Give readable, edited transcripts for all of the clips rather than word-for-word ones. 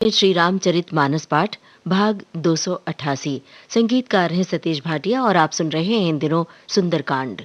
श्री रामचरितमानस पाठ भाग 288। संगीतकार हैं सतीश भाटिया और आप सुन रहे हैं इन दिनों सुंदरकांड।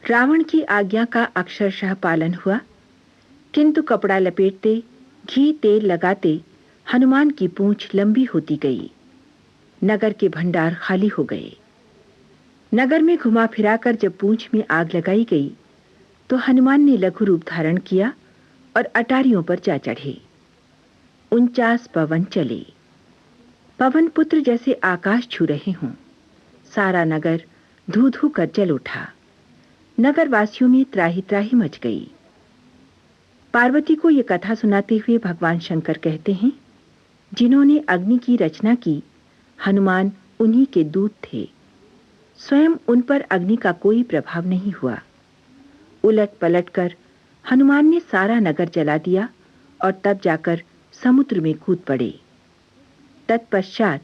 रावण की आज्ञा का अक्षरशः पालन हुआ, किंतु कपड़ा लपेटते, घी तेल लगाते हनुमान की पूंछ लंबी होती गई। नगर के भंडार खाली हो गए। नगर में घुमा फिराकर जब पूंछ में आग लगाई गई तो हनुमान ने लघु रूप धारण किया और अटारियों पर जा चढ़े। 49 पवन चले, पवन पुत्र जैसे आकाश छू रहे हों। सारा नगर धू धू कर जल उठा। नगर वासियों में त्राही त्राही मच गई। पार्वती को यह कथा सुनाते हुए भगवान शंकर कहते हैं, जिन्होंने अग्नि की रचना की, हनुमान उन्हीं के दूत थे। स्वयं उन पर अग्नि का कोई प्रभाव नहीं हुआ। उलट पलट कर हनुमान ने सारा नगर जला दिया और तब जाकर समुद्र में कूद पड़े। तत्पश्चात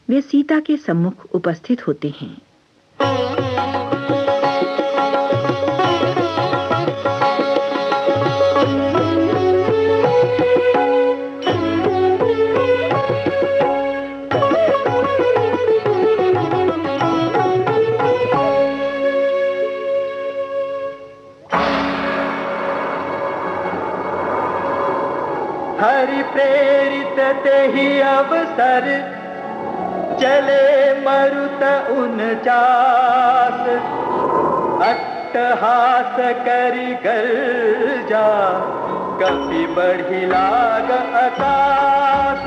वे सीता के सम्मुख उपस्थित होते हैं। हरि प्रेरित ते ही अवसर, चले मरुत 49। अट्टहास करि गर्जा, कपि बढ़ि लाग आकाश।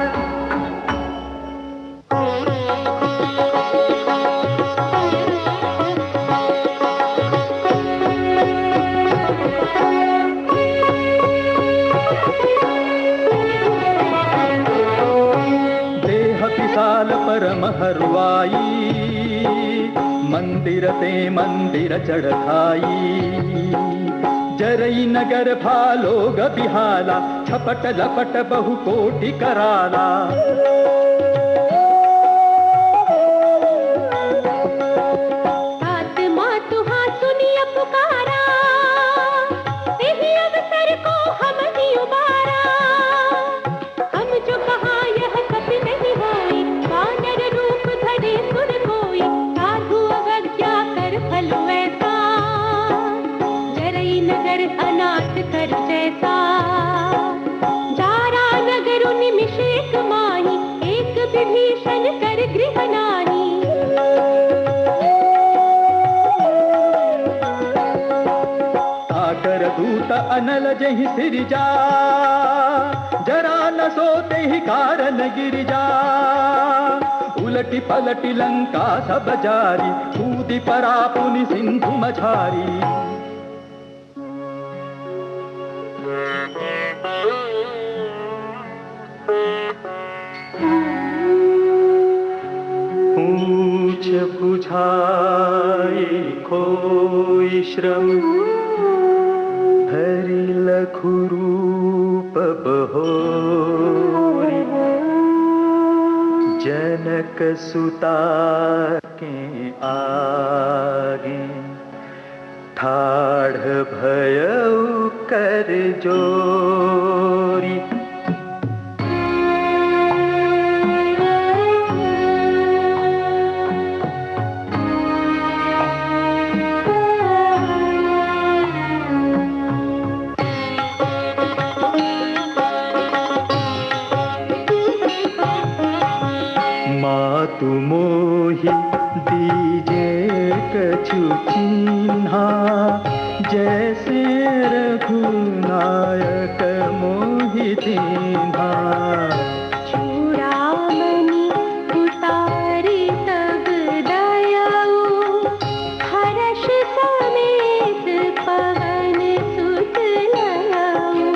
साल परम हरवाई, मंदिर ते मंदिर चढ़ाई। जरई नगर भालोग बिहाला, छपट लपट बहु कोटि कराला। आत्मा तुहा सुनिय पुकारा, यही अवसर को हम ही उबारा। हम जो कहा यह सत्य नहीं होई, वानर रूप धरे सुर कोई। साधु अवज्ञा कर फल वैसा, जरई नगर अनाथ कर जैसा। जारा नगर निमिष एक माही, एक विभीषण कर गृह नाही। आकर दूत अनल जहि सिरजा, जरा न सोते ही कारण गिरिजा। उलटी पलटी लंका सब जारी, कूदी परा पुनि सिंधु मझारी। पूछ बुझाई खोई श्रम, हरि लघु रूप बहोरी। जनक सुता के आगे, ठाढ़ भयउ कर जोरी। मातु मोहि दीजे कछु चिन्हा, जैसे रघुनायक मोहि दीन्हा। चूड़ामणि उतारी तब दयाऊ, हर्ष समेत पवन सुत लयाऊ।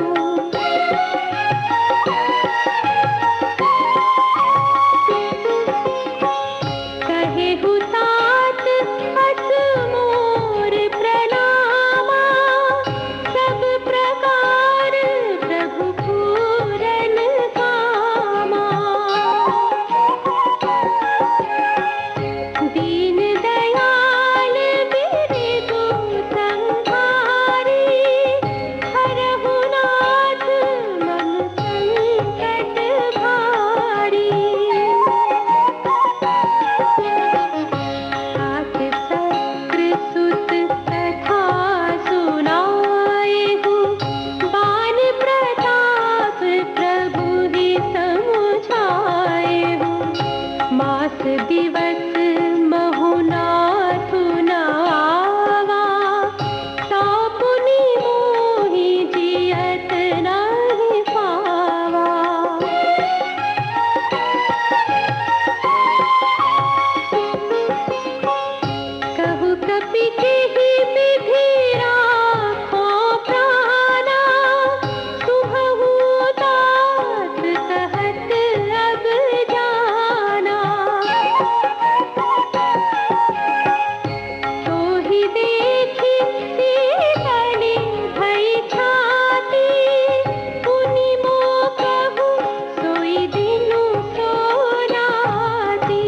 कहेहु तात अस मोर प्रणामा, सब प्रकार प्रभु पूरन कामा। दीन दयाल बिरधु संहारी, हरहु नाथ मम संकट भारी। तात सकृ सुत कथा सुनाएहु, बान प्रताप प्रभु ही समुझाएहु। मास दिवस महु नाथु न आवा, तापुनि मोहि जियत नाहि पावा। कहु कपिकेहि विधि राखो प्राणा, सुहहु तात कहत अब जाना। तोहि देखि सीतनि भई छाती, पुनि मो कहु सोई दिनु सोनाती।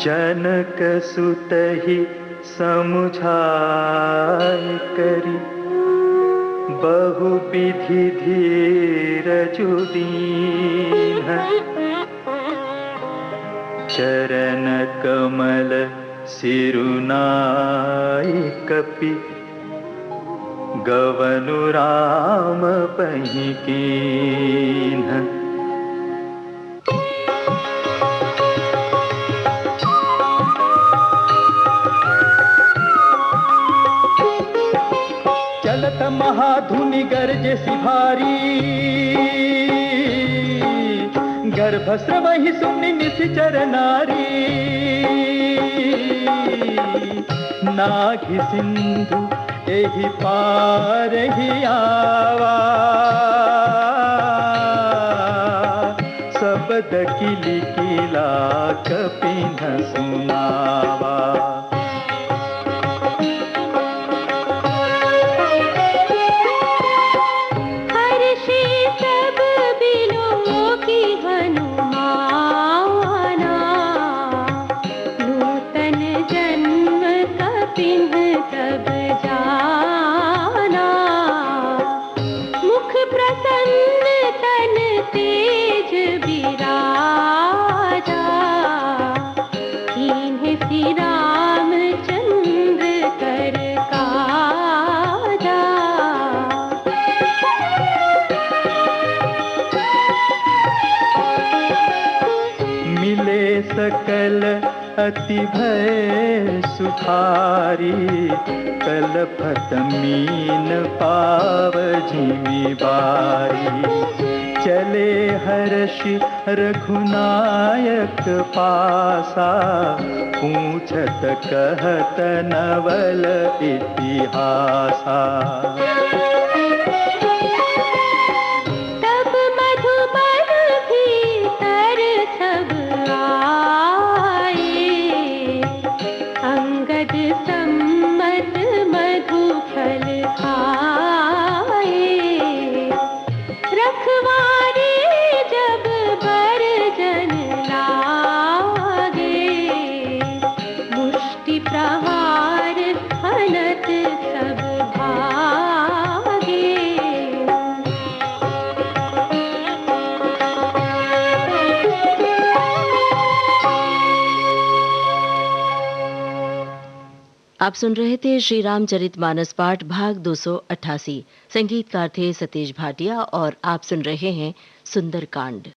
जनक सुत ही समुझाय करी, बहु विधि धीरजु दीन्ह। चरण कमल सिरुनाय कपि, गवनु राम पहि कीन्ह। चलत महाधुनि गरजे सिभारी, गर्भ स्रवहि सुनि निशिचर नारी। नाघि सिंधु एहि पार ही आवा, शब्द किली किला कपिन सुनावा। हर्षि सब बिलोकी हनुमाना, नूतन जन्म कपिन तब जाना। मुख प्रसन्न तन तेज बिराजा, कीन्हे श्री रामचंद्र कर काजा। मिले सकल अति भय सुखारी, कलपत मीन पाव जिमि बारी। चले हर्षि रघुनायक पासा, पूछत कहत नवल इतिहासा। तब मधुबन भीतर सब आए, अंगद सम्मत मधु फल खाए। रखवारे जब बरजन लागे, मुष्टि प्रहार हनत सब भागे। आप सुन रहे थे श्री रामचरितमानस पाठ भाग 288। संगीतकार थे सतीश भाटिया और आप सुन रहे हैं सुंदरकांड।